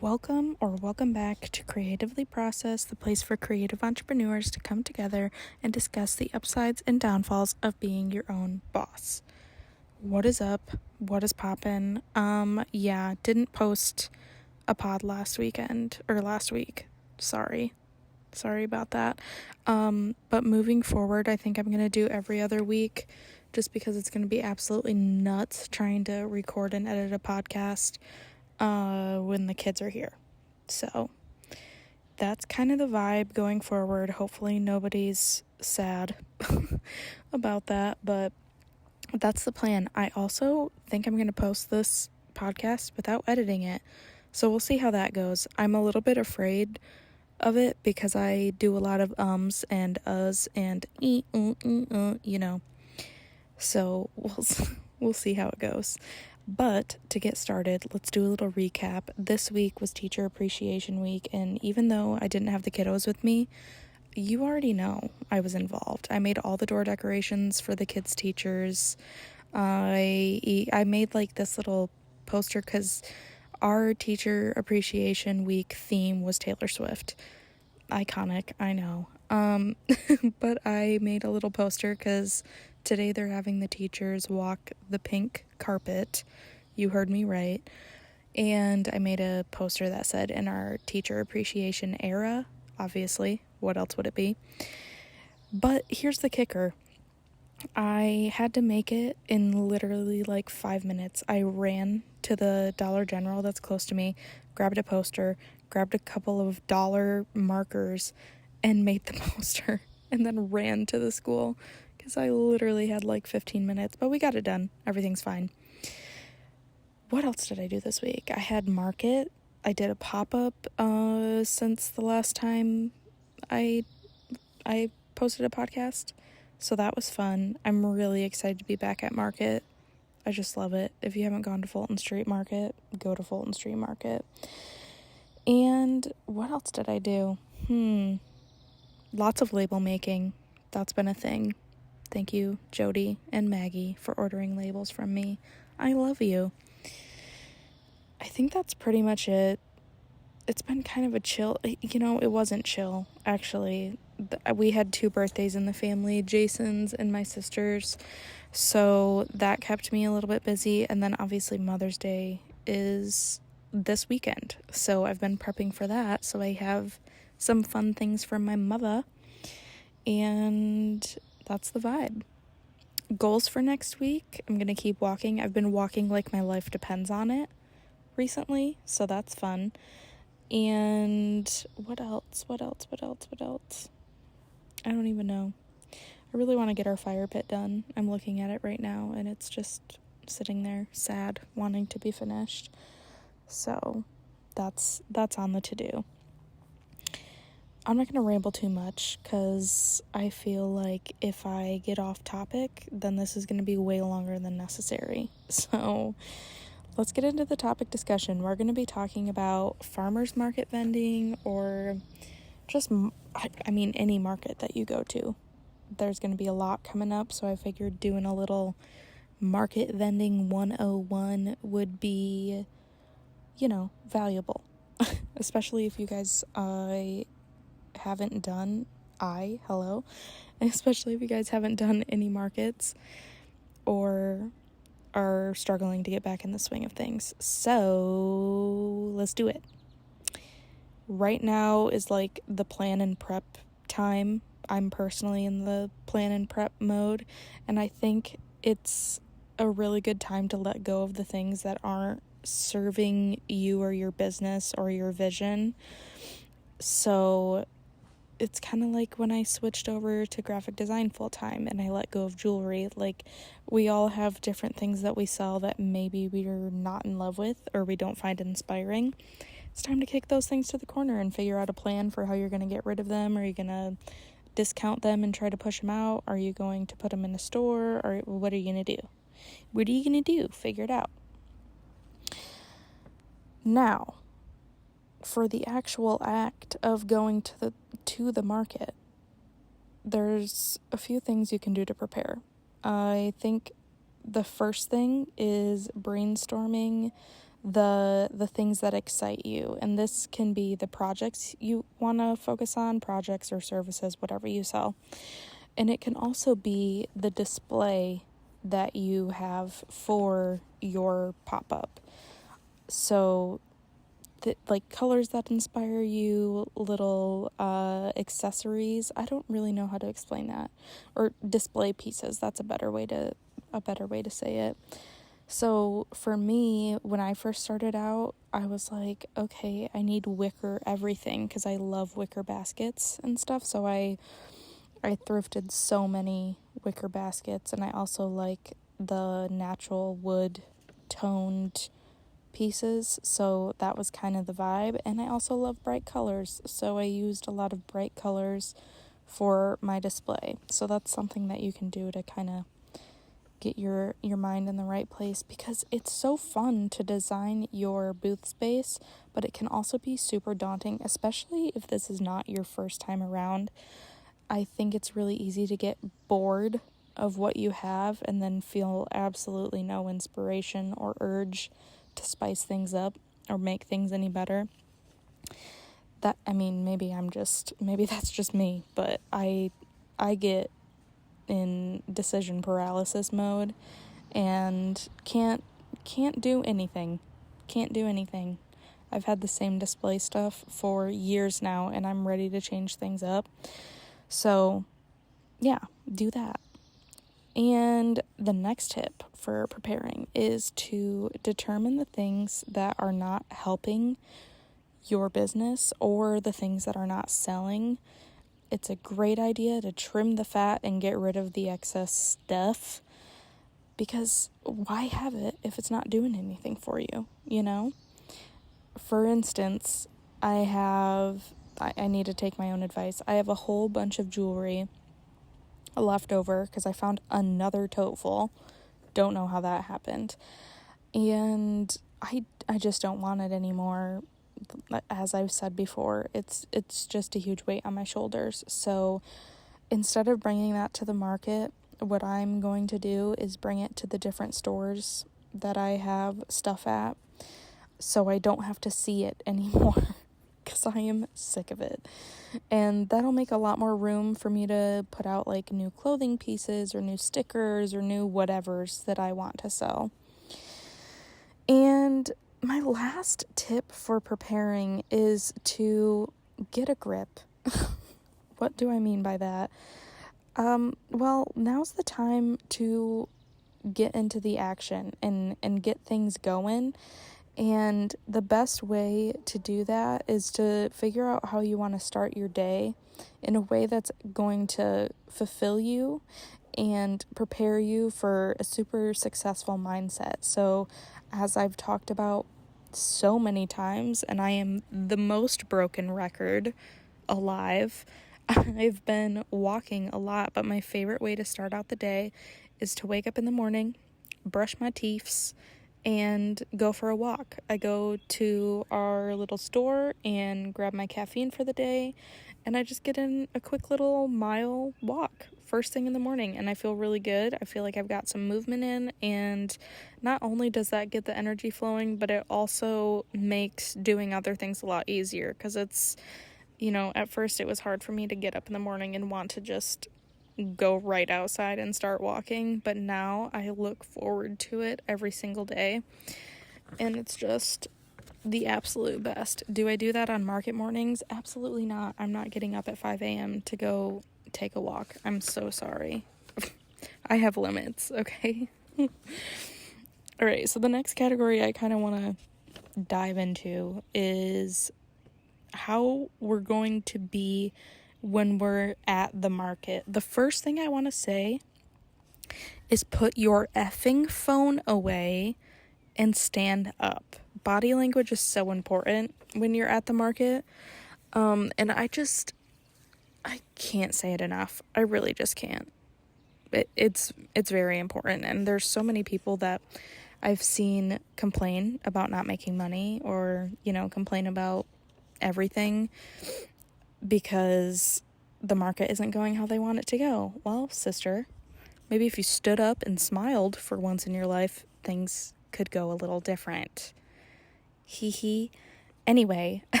Welcome back to Creatively Process, the place for creative entrepreneurs to come together and discuss the upsides and downfalls of being your own boss. What is up? What is poppin'? Didn't post a pod last week. Sorry about that. But moving forward, I think I'm going to do every other week just because it's going to be absolutely nuts trying to record and edit a podcast when the kids are here. So that's kind of the vibe going forward. Hopefully nobody's sad about that, but that's the plan. I also think I'm going to post this podcast without editing it. So we'll see how that goes. I'm a little bit afraid of it because I do a lot of ums and uhs and So we'll see how it goes. But to get started, let's do a little recap. This week was Teacher Appreciation Week, and even though I didn't have the kiddos with me, you already know I was involved. I made all the door decorations for the kids' teachers. I made like this little poster because our Teacher Appreciation Week theme was Taylor Swift. Iconic, I know. But I made a little poster because today they're having the teachers walk the pink carpet. You heard me right. And I made a poster that said, in our teacher appreciation era, obviously. What else would it be? But here's the kicker. I had to make it in literally like 5 minutes. I ran to the Dollar General that's close to me, grabbed a poster, grabbed a couple of dollar markers, and made the poster, and then ran to the school because I literally had like 15 minutes, but we got it done. Everything's fine. What else did I do this week? I had market. I did a pop-up since the last time I posted a podcast, so that was fun. I'm really excited to be back at market. I just love it. If you haven't gone to Fulton Street Market, go to Fulton Street Market. And what else did I do? Lots of label making. That's been a thing. Thank you, Jody and Maggie, for ordering labels from me. I love you. I think that's pretty much it. It's been kind of a chill, it wasn't chill, actually. We had 2 birthdays in the family, Jason's and my sister's, so that kept me a little bit busy, and then obviously Mother's Day is this weekend, so I've been prepping for that, so I have some fun things from my mother, and that's the vibe. Goals for next week, I'm going to keep walking. I've been walking like my life depends on it recently, so that's fun. And what else? I don't even know. I really want to get our fire pit done. I'm looking at it right now, and it's just sitting there, sad, wanting to be finished. So that's on the to-do. I'm not going to ramble too much because I feel like if I get off topic, then this is going to be way longer than necessary. So let's get into the topic discussion. We're going to be talking about farmers market vending, or just, any market that you go to. There's going to be a lot coming up, so I figured doing a little market vending 101 would be, valuable. Especially if you guys haven't done, especially if you guys haven't done any markets or are struggling to get back in the swing of things. So let's do it. Right now is like the plan and prep time. I'm personally in the plan and prep mode, and I think it's a really good time to let go of the things that aren't serving you or your business or your vision. So it's kind of like when I switched over to graphic design full time and I let go of jewelry. Like, we all have different things that we sell that maybe we're not in love with or we don't find inspiring. It's time to kick those things to the corner and figure out a plan for how you're going to get rid of them. Are you going to discount them and try to push them out? Are you going to put them in a store? Or what are you going to do? What are you going to do? Figure it out. Now, for the actual act of going to the market, there's a few things you can do to prepare. I think the first thing is brainstorming the things that excite you. And this can be the projects you want to focus on, projects or services, whatever you sell. And it can also be the display that you have for your pop-up. So like colors that inspire you, little accessories. I don't really know how to explain that. Or display pieces. That's a better way to say it. So for me, when I first started out, I was like, okay, I need wicker everything because I love wicker baskets and stuff. So I thrifted so many wicker baskets, and I also like the natural wood toned pieces, so that was kind of the vibe. And I also love bright colors, so I used a lot of bright colors for my display. So that's something that you can do to kind of get your mind in the right place, because it's so fun to design your booth space, but it can also be super daunting, especially if this is not your first time around. I think it's really easy to get bored of what you have and then feel absolutely no inspiration or urge to spice things up or make things any better. Maybe that's just me, but I get in decision paralysis mode and can't do anything. I've had the same display stuff for years now, and I'm ready to change things up. So yeah, do that. And the next tip for preparing is to determine the things that are not helping your business or the things that are not selling. It's a great idea to trim the fat and get rid of the excess stuff, because why have it if it's not doing anything for you, you know? For instance, I need to take my own advice. I have a whole bunch of jewelry left over because I found another tote full. Don't know how that happened. And I just don't want it anymore. As I've said before, it's just a huge weight on my shoulders. So instead of bringing that to the market, what I'm going to do is bring it to the different stores that I have stuff at, so I don't have to see it anymore, because I am sick of it. And that'll make a lot more room for me to put out like new clothing pieces or new stickers or new whatevers that I want to sell. And my last tip for preparing is to get a grip. What do I mean by that? Well, now's the time to get into the action and get things going. And the best way to do that is to figure out how you want to start your day in a way that's going to fulfill you and prepare you for a super successful mindset. So, as I've talked about so many times, and I am the most broken record alive, I've been walking a lot, but my favorite way to start out the day is to wake up in the morning, brush my teeths, and go for a walk. I go to our little store and grab my caffeine for the day, and I just get in a quick little mile walk first thing in the morning, and I feel really good. I feel like I've got some movement in, and not only does that get the energy flowing, but it also makes doing other things a lot easier, because it's, at first it was hard for me to get up in the morning and want to just go right outside and start walking, but now I look forward to it every single day, and it's just the absolute best. Do I do that on market mornings? Absolutely not. I'm not getting up at 5 a.m. to go take a walk. I'm so sorry. I have limits, okay? All right, so the next category I kind of want to dive into is how we're going to be when we're at the market. The first thing I want to say is put your effing phone away and stand up. Body language is so important when you're at the market. And I can't say it enough. I really just can't. It's very important. And there's so many people that I've seen complain about not making money, or, complain about everything because the market isn't going how they want it to go. Well, sister, maybe if you stood up and smiled for once in your life, things could go a little different. Hee hee. Anyway,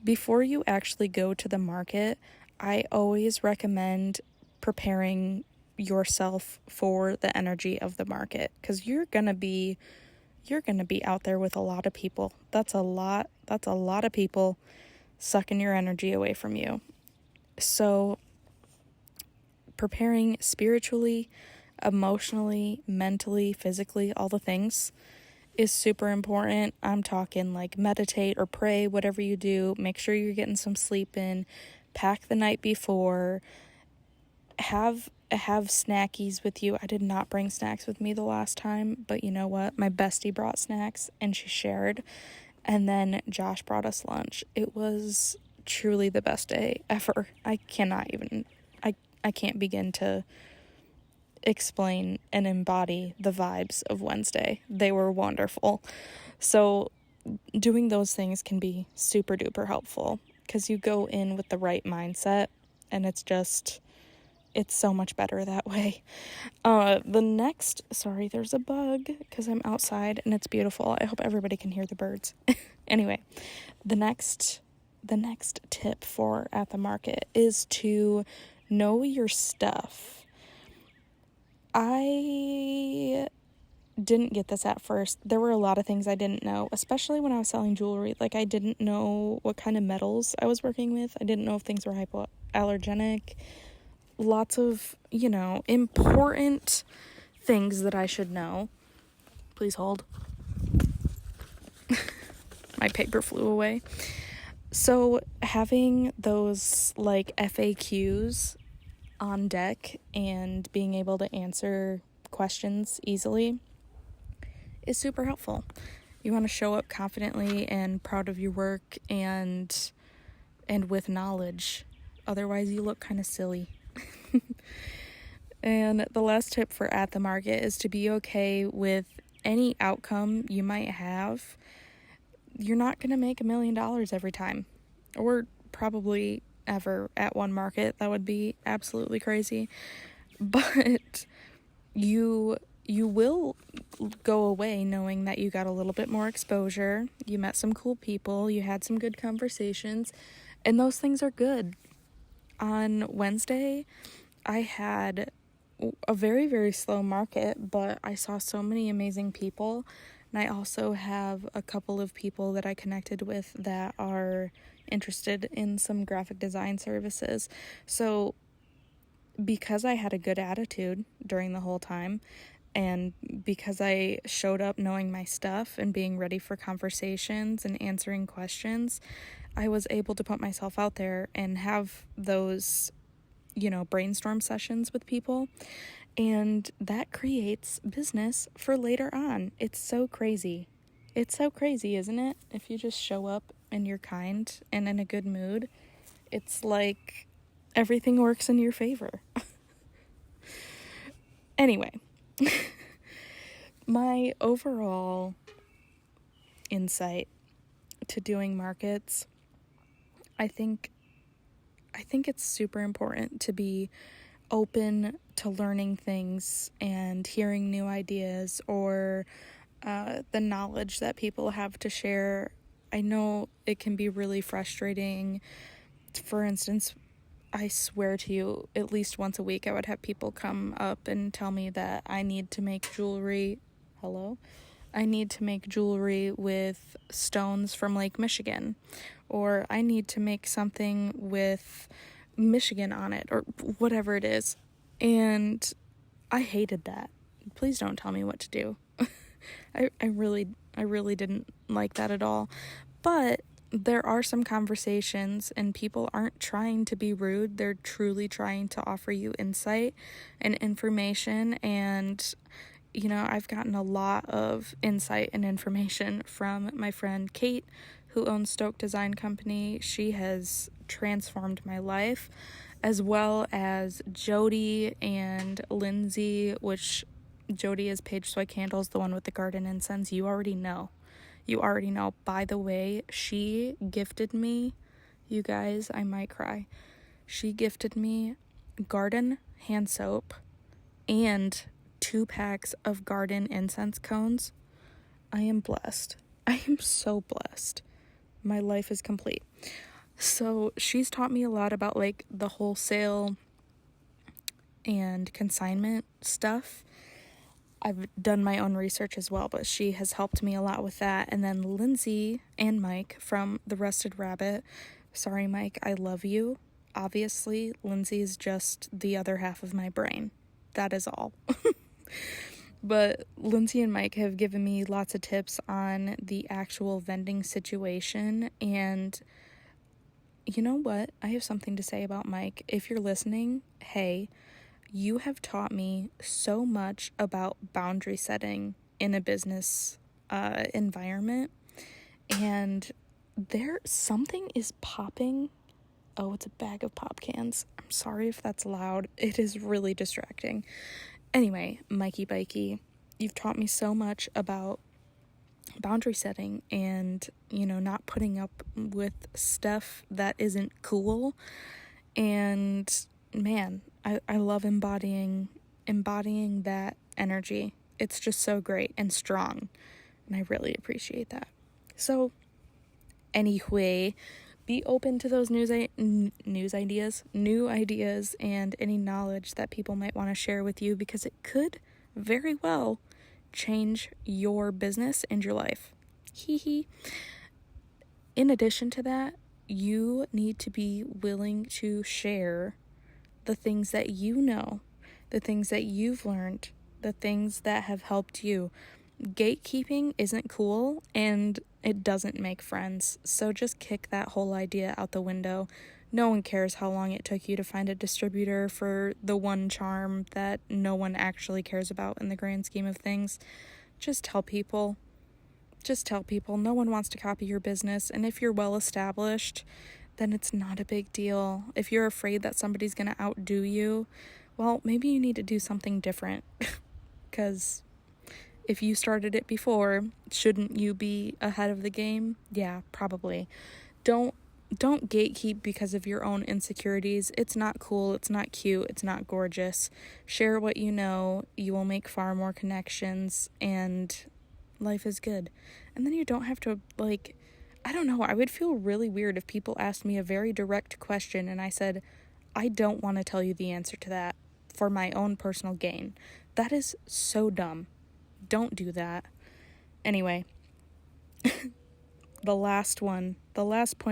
before you actually go to the market, I always recommend preparing yourself for the energy of the market, because you're going to be out there with a lot of people. That's a lot of people sucking your energy away from you. So preparing spiritually, emotionally, mentally, physically, all the things is super important. I'm talking like meditate or pray, whatever you do. Make sure you're getting some sleep in. Pack the night before. Have snackies with you. I did not bring snacks with me the last time, but you know what? My bestie brought snacks and she shared. And then Josh brought us lunch. It was truly the best day ever. I can't begin to explain and embody the vibes of Wednesday. They were wonderful. So doing those things can be super duper helpful, because you go in with the right mindset, and it's so much better that way. There's a bug because I'm outside and it's beautiful. I hope everybody can hear the birds. Anyway, the next tip for at the market is to know your stuff. I didn't get this at first. There were a lot of things I didn't know, especially when I was selling jewelry. Like, I didn't know what kind of metals I was working with. I didn't know if things were hypoallergenic. Lots of, important things that I should know. Please hold. My paper flew away. So having those like FAQs on deck and being able to answer questions easily is super helpful. You want to show up confidently and proud of your work and with knowledge. Otherwise you look kind of silly. And the last tip for at the market is to be okay with any outcome you might have. You're not going to make $1 million every time, or probably ever at one market. That would be absolutely crazy. But you will go away knowing that you got a little bit more exposure, you met some cool people, you had some good conversations, and those things are good. On Wednesday, I had a very, very slow market, but I saw so many amazing people. And I also have a couple of people that I connected with that are interested in some graphic design services. So because I had a good attitude during the whole time, and because I showed up knowing my stuff and being ready for conversations and answering questions, I was able to put myself out there and have those, brainstorm sessions with people. And that creates business for later on. It's so crazy. It's so crazy, isn't it? If you just show up and you're kind and in a good mood, it's like everything works in your favor. Anyway, my overall insight to doing markets, I think it's super important to be open to learning things and hearing new ideas, or the knowledge that people have to share. I know it can be really frustrating. For instance, I swear to you, at least once a week, I would have people come up and tell me that I need to make jewelry. I need to make jewelry with stones from Lake Michigan, or I need to make something with Michigan on it, or whatever it is. And I hated that. Please don't tell me what to do. I really didn't like that at all. But there are some conversations, and people aren't trying to be rude. They're truly trying to offer you insight and information. And, I've gotten a lot of insight and information from my friend Kate, who owns Stoke Design Company. She has transformed my life, as well as Jody and Lindsay, which Jody is Page Soy Candles, the one with the garden incense. You already know. By the way, she gifted me, you guys, I might cry. She gifted me garden hand soap and 2 packs of garden incense cones. I am blessed. I am so blessed. My life is complete. So she's taught me a lot about like the wholesale and consignment stuff. I've done my own research as well, but she has helped me a lot with that. And then Lindsay and Mike from The Rusted Rabbit. Sorry, Mike, I love you. Obviously, Lindsay is just the other half of my brain. That is all. But Lindsay and Mike have given me lots of tips on the actual vending situation. And you know what? I have something to say about Mike. If you're listening, hey, you have taught me so much about boundary setting in a business environment. And something is popping. Oh, it's a bag of pop cans. I'm sorry if that's loud. It is really distracting. Anyway, Mikey Bikey, you've taught me so much about boundary setting and, not putting up with stuff that isn't cool. And man, I love embodying that energy. It's just so great and strong. And I really appreciate that. So anyway, be open to those new ideas, and any knowledge that people might want to share with you, because it could very well change your business and your life. Hee hee. In addition to that, you need to be willing to share the things that you know, the things that you've learned, the things that have helped you. Gatekeeping isn't cool and it doesn't make friends. So just kick that whole idea out the window. No one cares how long it took you to find a distributor for the one charm that no one actually cares about in the grand scheme of things. Just tell people. No one wants to copy your business. And if you're well established, then it's not a big deal. If you're afraid that somebody's going to outdo you, well, maybe you need to do something different. Because if you started it before, shouldn't you be ahead of the game? Yeah, probably. Don't gatekeep because of your own insecurities. It's not cool, it's not cute, it's not gorgeous. Share what you know. You will make far more connections and life is good. And then you don't have to, I don't know, I would feel really weird if people asked me a very direct question and I said, I don't want to tell you the answer to that for my own personal gain. That is so dumb. Don't do that. Anyway, the last point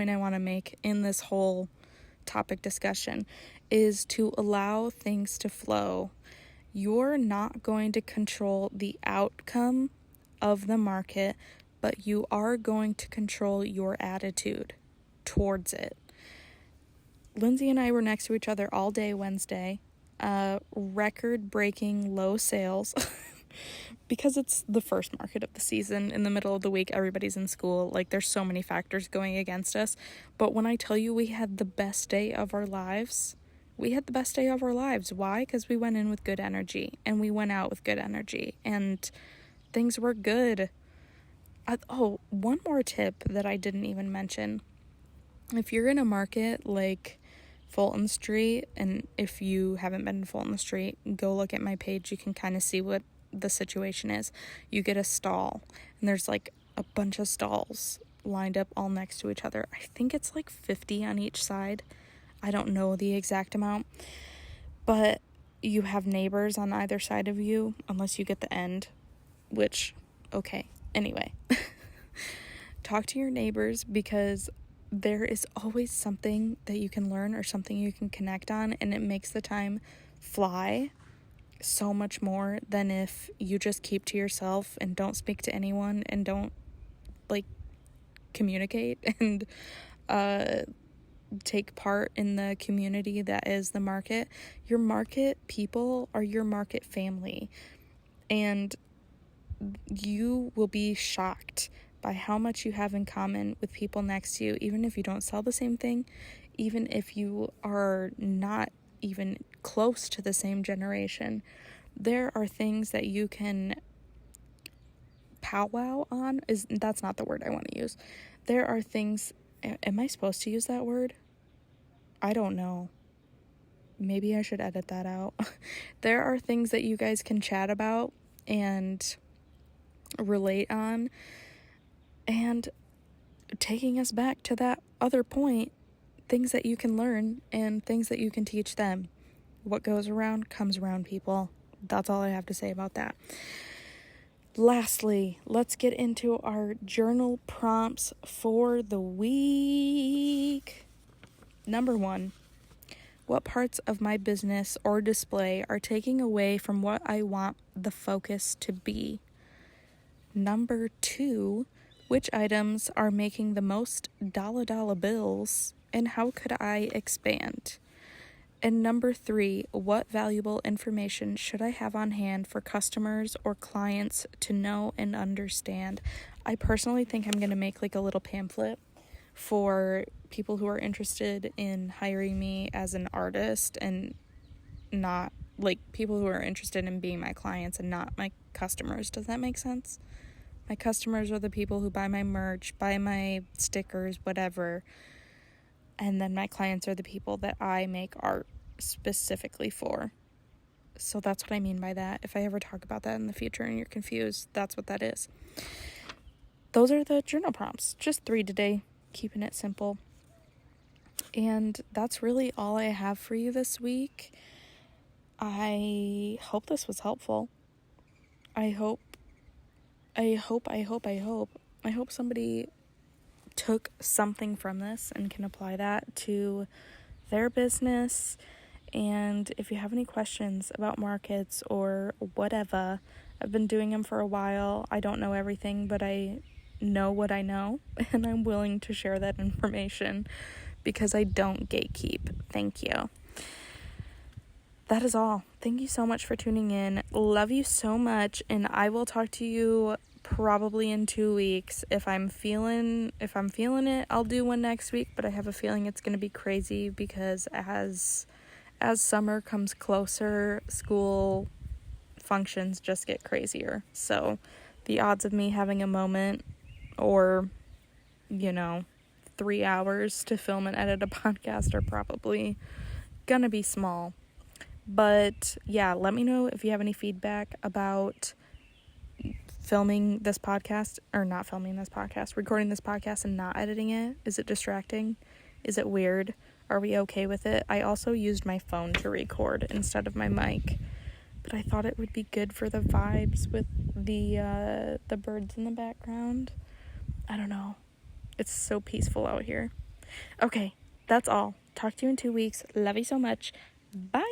I want to make in this whole topic discussion is to allow things to flow. You're not going to control the outcome of the market, but you are going to control your attitude towards it. Lindsay and I were next to each other all day Wednesday. Record-breaking low sales. Because it's the first market of the season, in the middle of the week, everybody's in school. There's so many factors going against us. But when I tell you we had the best day of our lives, Why? Because we went in with good energy, and we went out with good energy, and things were good. One more tip that I didn't even mention. If you're in a market like Fulton Street, and if you haven't been to Fulton Street, go look at my page. You can kind of see what the situation is. You get a stall, and there's a bunch of stalls lined up all next to each other. I think it's 50 on each side. I don't know the exact amount, but you have neighbors on either side of you, unless you get the end, which, okay. Anyway, talk to your neighbors, because there is always something that you can learn or something you can connect on, and it makes the time fly so much more than if you just keep to yourself and don't speak to anyone and don't communicate and take part in the community that is the market. Your market people are your market family, and you will be shocked by how much you have in common with people next to you, even if you don't sell the same thing, even if you are not even close to the same generation. There are things that you can powwow on. That's not the word I want to use. There are things, am I supposed to use that word? I don't know. Maybe I should edit that out. There are things that you guys can chat about and relate on And taking us back to that other point, things that you can learn and things that you can teach them. What goes around comes around, people. That's all I have to say about that. Lastly, let's get into our journal prompts for the week. Number 1, what parts of my business or display are taking away from what I want the focus to be? Number 2, which items are making the most dollar bills and how could I expand? And number 3, what valuable information should I have on hand for customers or clients to know and understand? I personally think I'm going to make like a little pamphlet for people who are interested in hiring me as an artist and not like people who are interested in being my clients and not my customers. Does that make sense? My customers are the people who buy my merch, buy my stickers, whatever. And then my clients are the people that I make art specifically for. So that's what I mean by that. If I ever talk about that in the future and you're confused, that's what that is. Those are the journal prompts. Just 3 today, keeping it simple. And that's really all I have for you this week. I hope this was helpful. I hope somebody took something from this and can apply that to their business. And if you have any questions about markets or whatever, I've been doing them for a while. I don't know everything, but I know what I know, and I'm willing to share that information because I don't gatekeep. Thank you. That is all. Thank you so much for tuning in. Love you so much, and I will talk to you probably in 2 weeks. If I'm feeling it, I'll do one next week, but I have a feeling it's going to be crazy because as summer comes closer, school functions just get crazier. So the odds of me having a moment or 3 hours to film and edit a podcast are probably gonna be small. But yeah, let me know if you have any feedback about recording this podcast and not editing it. Is it distracting? Is it weird? Are we okay with it? I also used my phone to record instead of my mic, but I thought it would be good for the vibes with the birds in the background. I don't know. It's so peaceful out here. Okay, that's all. Talk to you in 2 weeks. Love you so much. Bye.